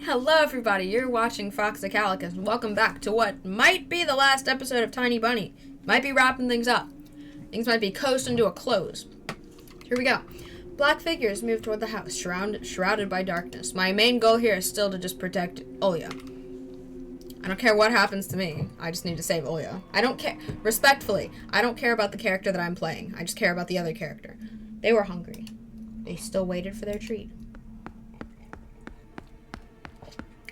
Hello everybody, you're watching Foxicalicus, and welcome back to what might be the last episode of Tiny Bunny. Might be wrapping things up. Things might be coasting to a close. Here we go. Black figures move toward the house, shrouded by darkness. My main goal here is still to just protect Olya. I don't care what happens to me, I just need to save Olya. I don't care, respectfully, I don't care about the character that I'm playing. I just care about the other character. They were hungry. They still waited for their treat.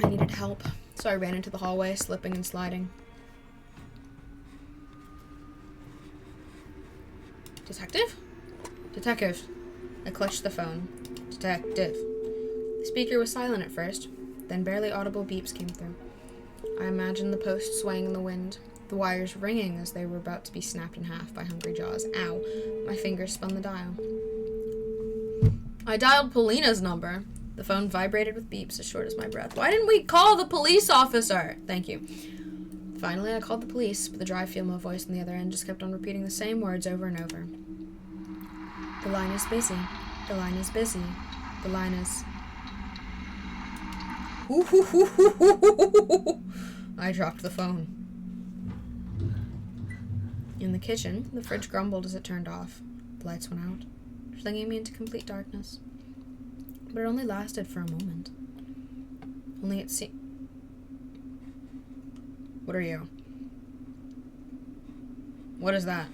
I needed help, so I ran into the hallway, slipping and sliding. Detective? Detective. I clutched the phone. Detective. The speaker was silent at first, then barely audible beeps came through. I imagined the post swaying in the wind, the wires ringing as they were about to be snapped in half by hungry jaws. Ow. My fingers spun the dial. I dialed Polina's number. The phone vibrated with beeps as short as my breath. Why didn't we call the police officer? Thank you. Finally, I called the police, but the dry female voice on the other end just kept on repeating the same words over and over. The line is busy. The line is busy. The line is... I dropped the phone. In the kitchen, the fridge grumbled as it turned off. The lights went out, flinging me into complete darkness. But it only lasted for a moment. Only it seemed... What are you? What is that?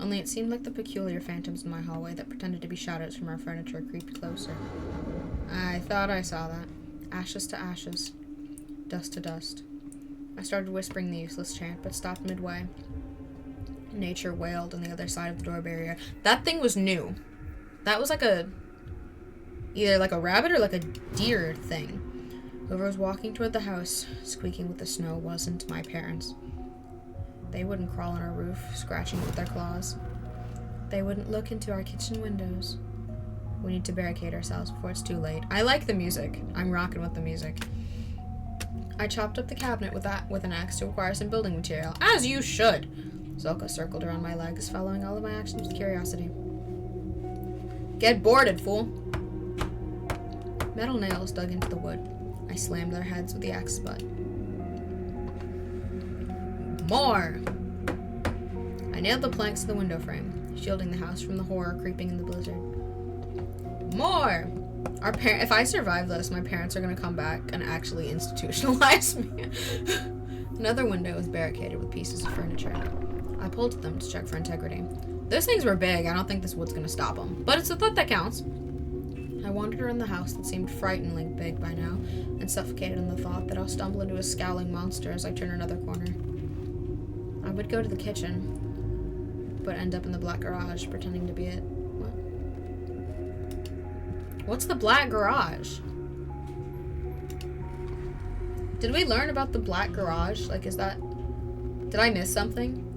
Only it seemed like the peculiar phantoms in my hallway that pretended to be shadows from our furniture creeped closer. I thought I saw that. Ashes to ashes. Dust to dust. I started whispering the useless chant, but stopped midway. Nature wailed on the other side of the door barrier. That thing was new. That was like either like a rabbit or like a deer thing. Whoever was walking toward the house, squeaking with the snow, wasn't my parents. They wouldn't crawl on our roof, scratching it with their claws. They wouldn't look into our kitchen windows. We need to barricade ourselves before it's too late. I like the music. I'm rocking with the music. I chopped up the cabinet with an axe to acquire some building material. As you should! Zolka circled around my legs, following all of my actions with curiosity. Get boarded, fool! Metal nails dug into the wood. I slammed their heads with the axe butt. More! I nailed the planks to the window frame, shielding the house from the horror creeping in the blizzard. More! If I survive this, my parents are gonna come back and actually institutionalize me. Another window was barricaded with pieces of furniture. I pulled at them to check for integrity. Those things were big. I don't think this wood's gonna stop them. But it's the thought that counts. I wandered around the house that seemed frighteningly big by now, and suffocated in the thought that I'll stumble into a scowling monster as I turn another corner. I would go to the kitchen, but end up in the black garage, pretending to be it. What? What's the black garage? Did we learn about the black garage? Like, is that... Did I miss something?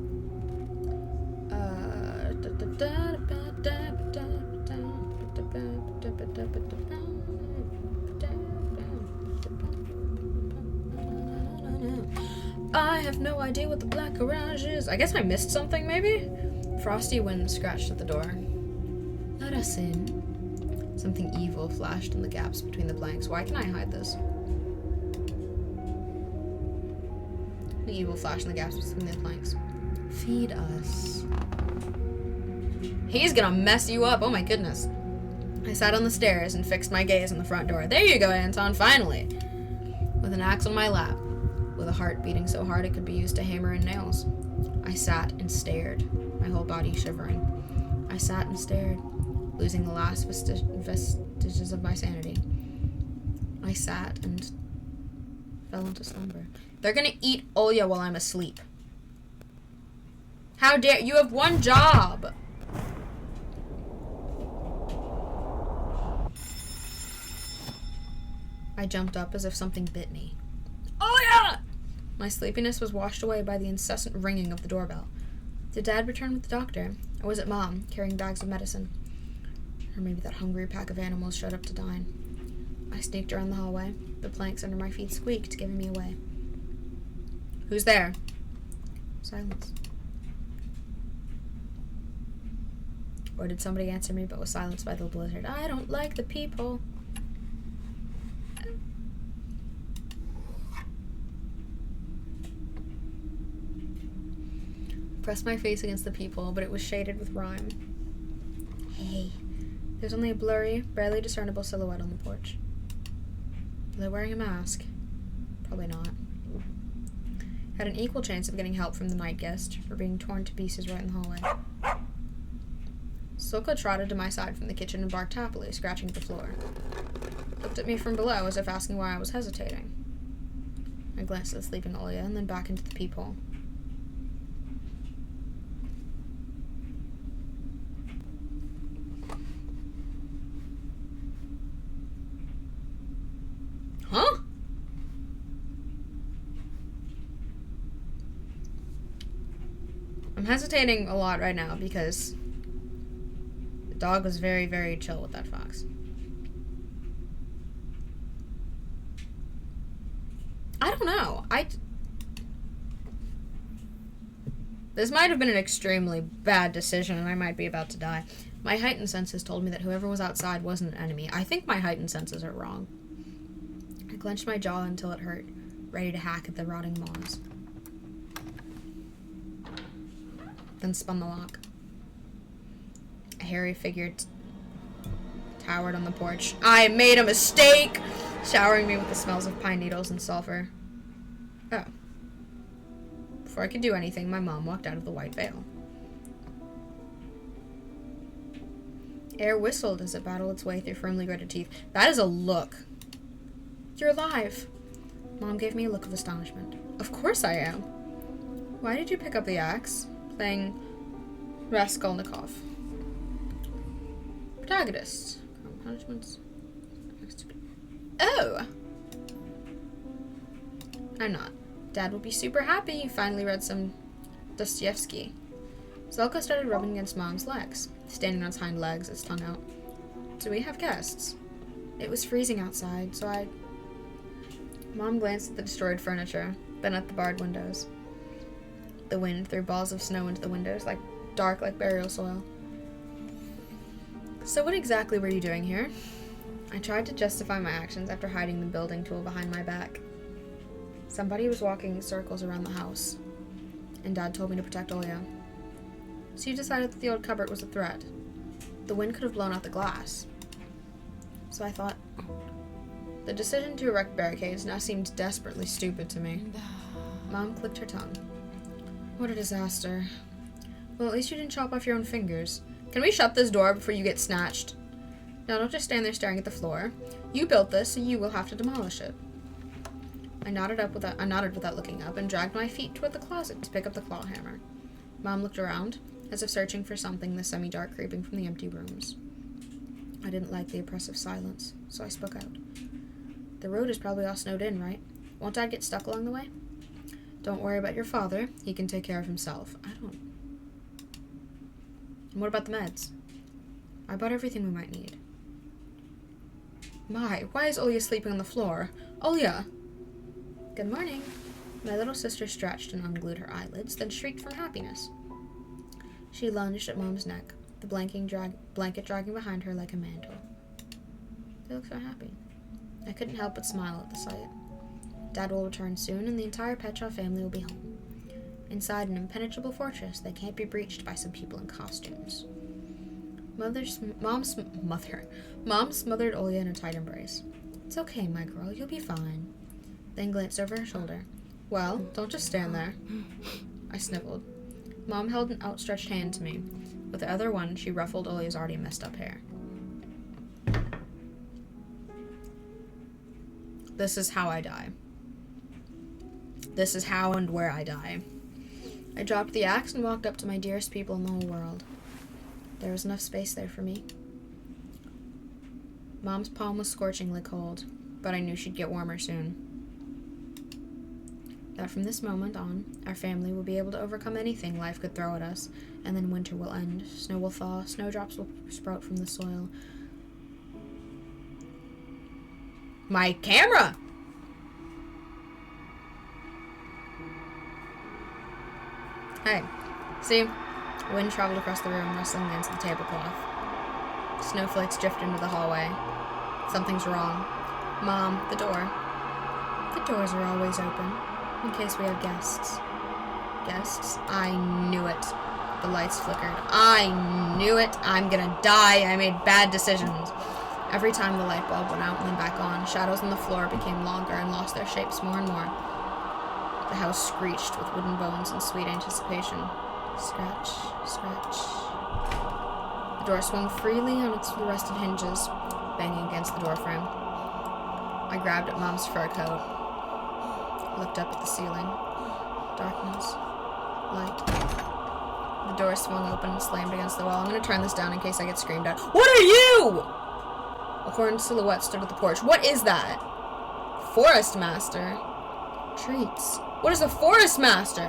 I have no idea what the black garage is. I guess I missed something, maybe? Frosty wind scratched at the door. Let us in. Something evil flashed in the gaps between the blanks. Why can I hide this? The evil flash in the gaps between the blanks. Feed us. He's gonna mess you up. Oh my goodness. I sat on the stairs and fixed my gaze on the front door. There you go, Anton, finally. With an axe on my lap, with a heart beating so hard it could be used to hammer in nails. I sat and stared, my whole body shivering. I sat and stared, losing the last vestiges of my sanity. I sat and fell into slumber. They're gonna eat Olya while I'm asleep. How dare you have one job! I jumped up as if something bit me. Olya! My sleepiness was washed away by the incessant ringing of the doorbell. Did Dad return with the doctor? Or was it Mom, carrying bags of medicine? Or maybe that hungry pack of animals showed up to dine. I sneaked around the hallway. The planks under my feet squeaked, giving me away. Who's there? Silence. Or did somebody answer me but was silenced by the blizzard? I don't like the people. Pressed my face against the peephole, but it was shaded with rime. Hey. There's only a blurry, barely discernible silhouette on the porch. Are they wearing a mask? Probably not. Had an equal chance of getting help from the night guest, or being torn to pieces right in the hallway. Silka trotted to my side from the kitchen and barked happily, scratching at the floor. Looked at me from below as if asking why I was hesitating. I glanced at the sleeping Olya and then back into the peephole. Huh? I'm hesitating a lot right now because the dog was very, very chill with that fox. I don't know. This might have been an extremely bad decision and I might be about to die. My heightened senses told me that whoever was outside wasn't an enemy. I think my heightened senses are wrong. I clenched my jaw until it hurt, ready to hack at the rotting moss. Then spun the lock. A hairy figure towered on the porch. I made a mistake! Showering me with the smells of pine needles and sulfur. Oh. Before I could do anything, my mom walked out of the white veil. Air whistled as it battled its way through firmly gritted teeth. That is a look. You're alive. Mom gave me a look of astonishment. Of course I am. Why did you pick up the axe? Playing Raskolnikov. Protagonists. Punishments. Oh! I'm not. Dad will be super happy you finally read some Dostoevsky. Zelka started rubbing against Mom's legs, standing on its hind legs, its tongue out. Do we have guests? It was freezing outside, so I... Mom glanced at the destroyed furniture, then at the barred windows. The wind threw balls of snow into the windows, dark like burial soil. So what exactly were you doing here? I tried to justify my actions after hiding the building tool behind my back. Somebody was walking circles around the house, and Dad told me to protect Olya. So you decided that the old cupboard was a threat. The wind could have blown out the glass. So I thought... The decision to erect barricades now seemed desperately stupid to me. Mom clicked her tongue. What a disaster. Well, at least you didn't chop off your own fingers. Can we shut this door before you get snatched? Now don't just stand there staring at the floor. You built this, so you will have to demolish it. I nodded without looking up and dragged my feet toward the closet to pick up the claw hammer. Mom looked around, as if searching for something in the semi-dark creeping from the empty rooms. I didn't like the oppressive silence, so I spoke out. The road is probably all snowed in, right? Won't Dad get stuck along the way? Don't worry about your father. He can take care of himself. I don't... And what about the meds? I bought everything we might need. My, why is Olya sleeping on the floor? Olya! Good morning. My little sister stretched and unglued her eyelids, then shrieked from happiness. She lunged at Mom's neck, the blanket dragging behind her like a mantle. They look so happy. I couldn't help but smile at the sight. Dad will return soon, and the entire Petrov family will be home. Inside an impenetrable fortress that can't be breached by some people in costumes. Mom smothered Olya in a tight embrace. It's okay, my girl, you'll be fine. Then glanced over her shoulder. Well, don't just stand there. I sniveled. Mom held an outstretched hand to me. With the other one, she ruffled Olya's already messed up hair. This is how I die. This is how and where I die. I dropped the axe and walked up to my dearest people in the whole world. There was enough space there for me. Mom's palm was scorchingly cold, but I knew she'd get warmer soon. That from this moment on, our family will be able to overcome anything life could throw at us, and then winter will end, snow will thaw, snowdrops will sprout from the soil. My camera! Hey, see? Wind traveled across the room, rustling against the tablecloth. Snowflakes drifted into the hallway. Something's wrong. Mom, the door. The doors are always open, in case we have guests. guests. I knew it. The lights flickered. I knew it. I'm gonna die. I made bad decisions. Every time the light bulb went out and went back on, shadows on the floor became longer and lost their shapes more and more. The house screeched with wooden bones in sweet anticipation. Scratch, scratch. The door swung freely on its rusted hinges, banging against the doorframe. I grabbed at Mom's fur coat, looked up at the ceiling. Darkness. Light. The door swung open and slammed against the wall. I'm going to turn this down in case I get screamed at. What are you? A horned silhouette stood at the porch. What is that? Forest Master. Treats. What is a Forest Master?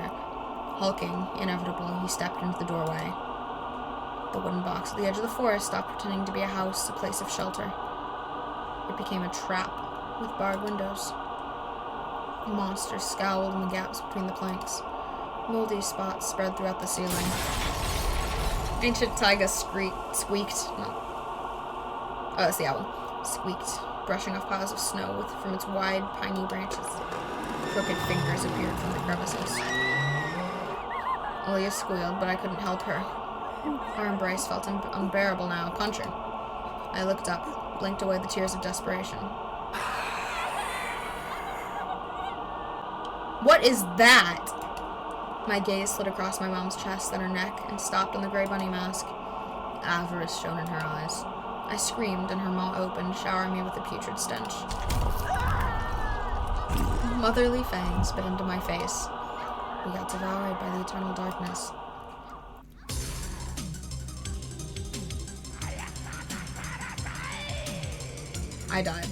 Hulking, inevitable, he stepped into the doorway. The wooden box at the edge of the forest stopped pretending to be a house, a place of shelter. It became a trap with barred windows. Monsters scowled in the gaps between the planks. Moldy spots spread throughout the ceiling. Ancient taiga squeaked. No. Oh, that's the owl. Squeaked, brushing off piles of snow from its wide, piney branches. Crooked fingers appeared from the crevices. Olia squealed, but I couldn't help her. Our embrace felt unbearable now. Punch her. I looked up, blinked away the tears of desperation. What is that? My gaze slid across my mom's chest, then her neck, and stopped on the gray bunny mask. Avarice shone in her eyes. I screamed, and her maw opened, showering me with a putrid stench. Motherly fangs bit into my face. We got devoured by the eternal darkness. I died.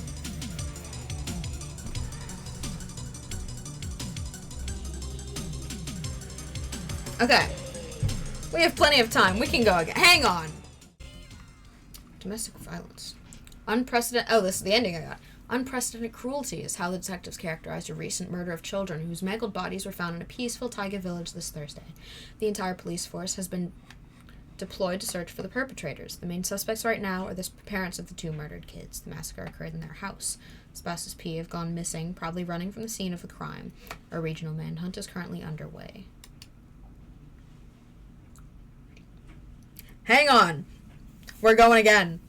Okay. We have plenty of time. We can go again. Hang on. Domestic violence. Unprecedented. Oh, this is the ending I got. Unprecedented cruelty is how the detectives characterized a recent murder of children whose mangled bodies were found in a peaceful taiga village this Thursday. The entire police force has been deployed to search for the perpetrators. The main suspects right now are the parents of the two murdered kids. The massacre occurred in their house. Spouses P have gone missing, probably running from the scene of the crime. A regional manhunt is currently underway. Hang on. We're going again.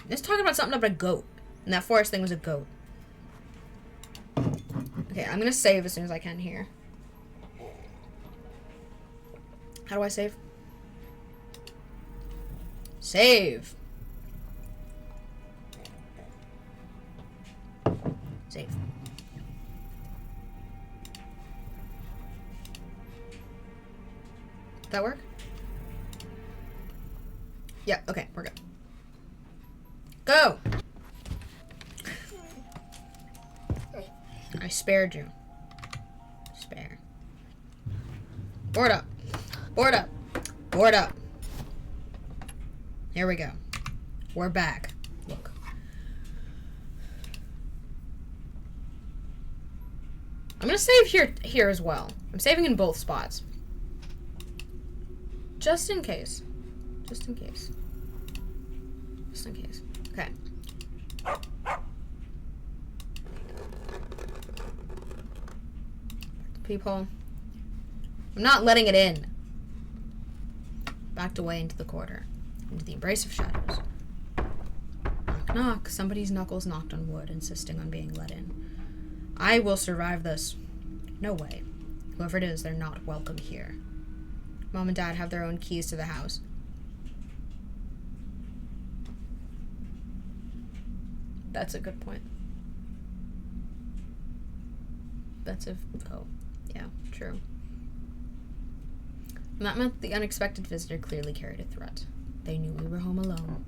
It's talking about something about a goat. And that forest thing was a goat. Okay, I'm gonna save as soon as I can here. How do I save? Save. Save. Did that work? Yeah, okay, we're good. Go! I spared you. Spare. Board up. Board up. Board up. Here we go. We're back. Look. I'm gonna save here as well. I'm saving in both spots. Just in case. Just in case. Just in case. Okay. Peephole. I'm not letting it in. Backed away into the corridor. Into the embrace of shadows. Knock, knock. Somebody's knuckles knocked on wood, insisting on being let in. I will survive this. No way. Whoever it is, they're not welcome here. Mom and Dad have their own keys to the house. That's a good point. Oh, yeah, true. And that meant the unexpected visitor clearly carried a threat. They knew we were home alone.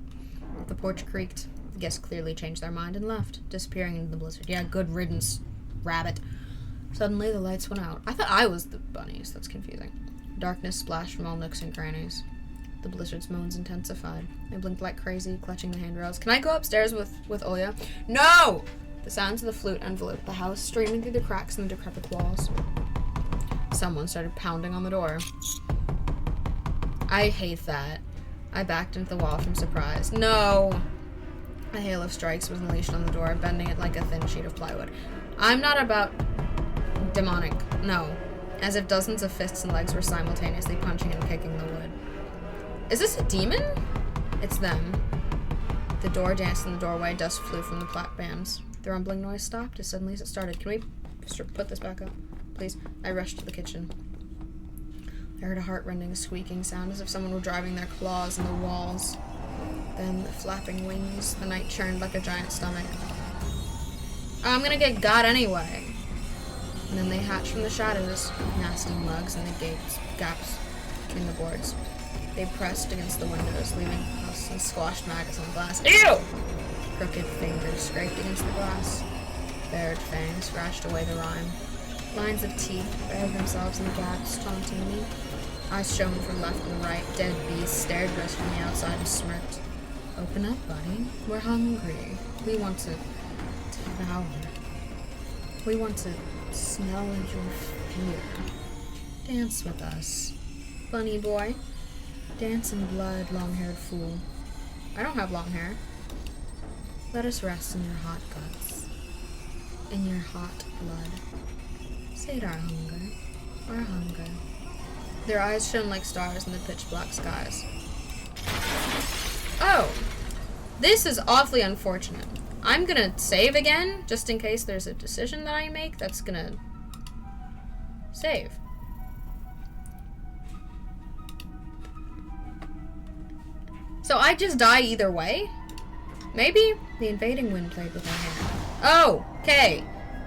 The porch creaked. The guests clearly changed their mind and left, disappearing into the blizzard. Yeah, good riddance, rabbit. Suddenly, the lights went out. I thought I was the bunnies. That's confusing. Darkness splashed from all nooks and crannies. The blizzard's moans intensified. I blinked like crazy, clutching the handrails. Can I go upstairs with Oya? No! The sounds of the flute enveloped the house, streaming through the cracks in the decrepit walls. Someone started pounding on the door. I hate that. I backed into the wall from surprise. No! A hail of strikes was unleashed on the door, bending it like a thin sheet of plywood. I'm not about demonic, no. As if dozens of fists and legs were simultaneously punching and kicking the wood. Is this a demon? It's them. The door danced in the doorway, dust flew from the plaque-bands. The rumbling noise stopped as suddenly as it started. Can we put this back up, please? I rushed to the kitchen. I heard a heart-rending squeaking sound as if someone were driving their claws in the walls. Then the flapping wings. The night churned like a giant stomach. I'm gonna get got anyway. And then they hatched from the shadows, nasty mugs in the gaps between the boards. They pressed against the windows, leaving pus and squashed maggots on the glass. Ew! Crooked fingers scraped against the glass. Bared fangs scratched away the rime. Lines of teeth buried themselves in the gaps, taunting me. Eyes shone from left and right. Dead beasts stared at us from the outside and smirked. Open up, buddy. We're hungry. We want to devour. We want to smell your fear. Dance with us. Bunny boy. Dance in blood, long-haired fool. I don't have long hair. Let us rest in your hot guts. In your hot blood. Sate our hunger. Our hunger. Their eyes shone like stars in the pitch-black skies. Oh! This is awfully unfortunate. I'm gonna save again, just in case there's a decision that I make that's gonna save. So I just die either way? Maybe? The invading wind played with my hair. Oh! Okay!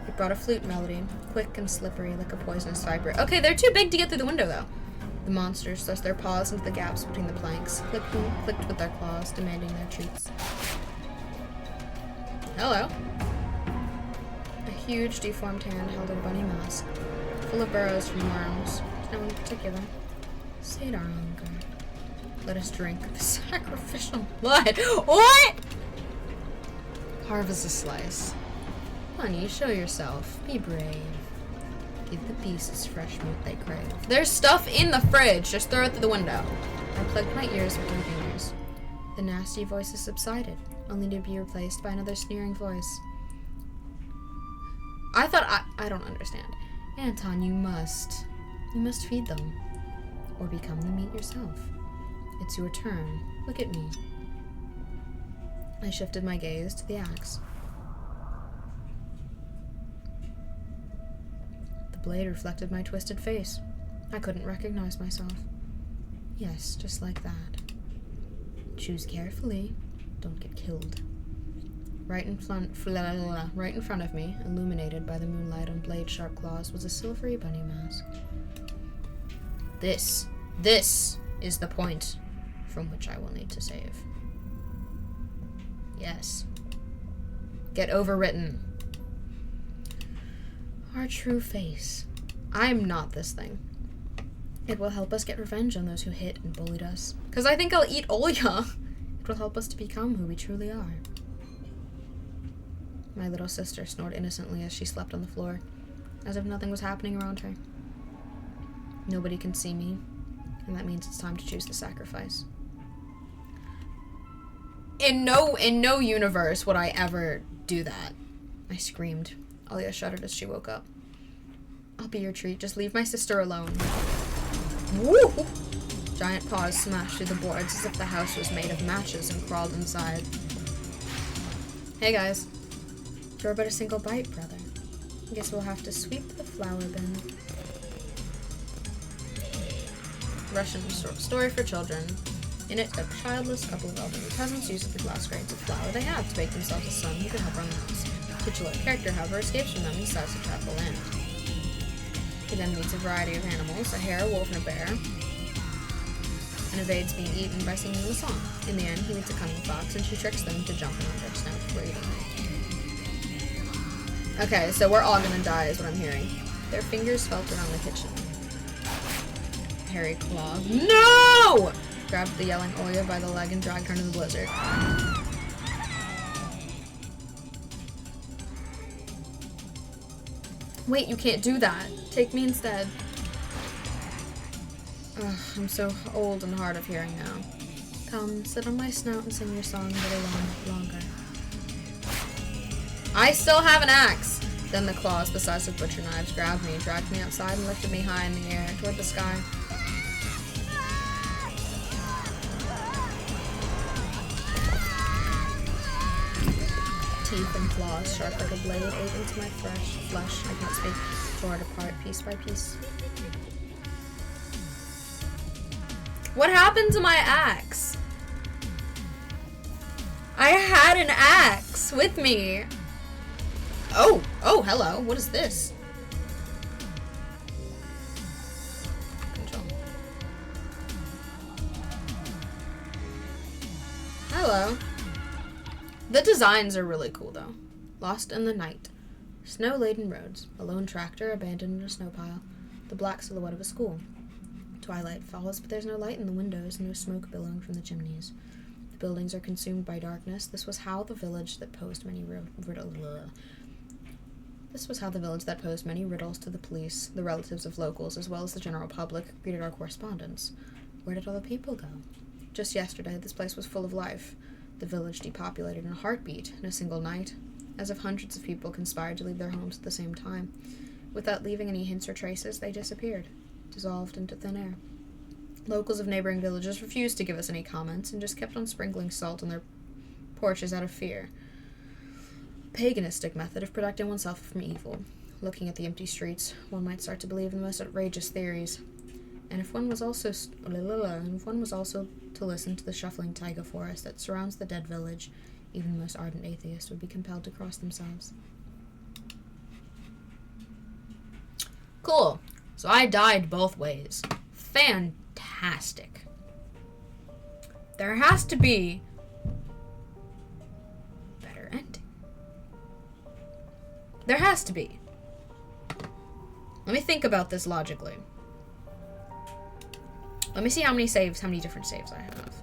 It brought a flute melody, quick and slippery like a poisonous viper. Okay, they're too big to get through the window, though. The monsters thrust their paws into the gaps between the planks, clicked with their claws, demanding their treats. Hello. A huge, deformed hand held a bunny mask, full of burrows from worms. No one in particular. Sate our hunger. Let us drink the sacrificial blood. What? Harvest a slice. Honey, show yourself. Be brave. Give the beasts fresh meat they crave. There's stuff in the fridge. Just throw it through the window. I plugged my ears with my fingers. The nasty voices subsided, only to be replaced by another sneering voice. I thought I don't understand. Anton, you must feed them. Or become the meat yourself. It's your turn. Look at me. I shifted my gaze to the axe. The blade reflected my twisted face. I couldn't recognize myself. Yes, just like that. Choose carefully. Don't get killed. Right in front of me, illuminated by the moonlight on blade-sharp claws, was a silvery bunny mask. This is the point from which I will need to save. Yes. Get overwritten. Our true face. I'm not this thing. It will help us get revenge on those who hit and bullied us. Because I think I'll eat Olya. It will help us to become who we truly are. My little sister snored innocently as she slept on the floor, as if nothing was happening around her. Nobody can see me, and that means it's time to choose the sacrifice. In no universe would I ever do that. I screamed. Olya shuddered as she woke up. I'll be your treat. Just leave my sister alone. Woo! Giant paws smashed through the boards as if the house was made of matches and crawled inside. Hey guys. You're but a single bite, brother. I guess we'll have to sweep the flower bin. Russian story for children. In it, a childless couple of elderly peasants uses the glass grains of flour they have to bake themselves a son who can help run the house. The titular character, however, escapes from them and decides to travel the land. He then meets a variety of animals, a hare, a wolf, and a bear, and evades being eaten by singing them a song. In the end, he meets a cunning fox, and she tricks them to jump in on their snout before eating them. Okay, so we're all gonna die is what I'm hearing. Their fingers felt around the kitchen. Harry clawed. No! Grabbed the yelling Olya by the leg and dragged her into the blizzard. Wait, you can't do that. Take me instead. Ugh, I'm so old and hard of hearing now. Come, sit on my snout and sing your song a little longer. I still have an axe. Then the claws, the size of butcher knives, grabbed me, dragged me outside, and lifted me high in the air toward the sky. Teeth and claws, sharp like a blade, ate into my flesh. I can't speak. Tore it apart, piece by piece. What happened to my axe? I had an axe with me. Oh, hello. What is this? Control. Hello. The designs are really cool, though. Lost in the night. Snow-laden roads. A lone tractor abandoned in a snow pile. The black silhouette of a school. Twilight falls, but there's no light in the windows, no smoke billowing from the chimneys. The buildings are consumed by darkness. This was how the village that posed many riddles to the police, the relatives of locals, as well as the general public, greeted our correspondents. Where did all the people go? Just yesterday, this place was full of life. The village depopulated in a heartbeat, in a single night, as if hundreds of people conspired to leave their homes at the same time. Without leaving any hints or traces, they disappeared, dissolved into thin air. Locals of neighboring villages refused to give us any comments and just kept on sprinkling salt on their porches out of fear. A paganistic method of protecting oneself from evil. Looking at the empty streets, one might start to believe in the most outrageous theories. And if one was also to listen to the shuffling taiga forest that surrounds the dead village, even the most ardent atheist would be compelled to cross themselves. Cool. So I died both ways. Fantastic. There has to be a better ending. There has to be. Let me think about this logically. Let me see how many different saves I have.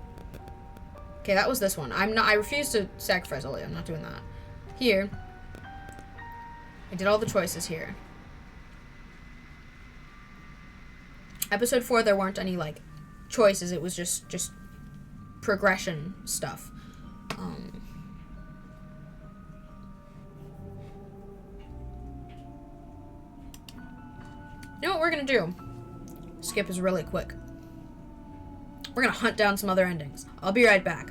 Okay, that was this one. I refuse to sacrifice Ollie. I'm not doing that. Here. I did all the choices here. Episode 4, there weren't any, like, choices. It was just progression stuff. You know what we're gonna do? Skip is really quick. We're gonna hunt down some other endings. I'll be right back.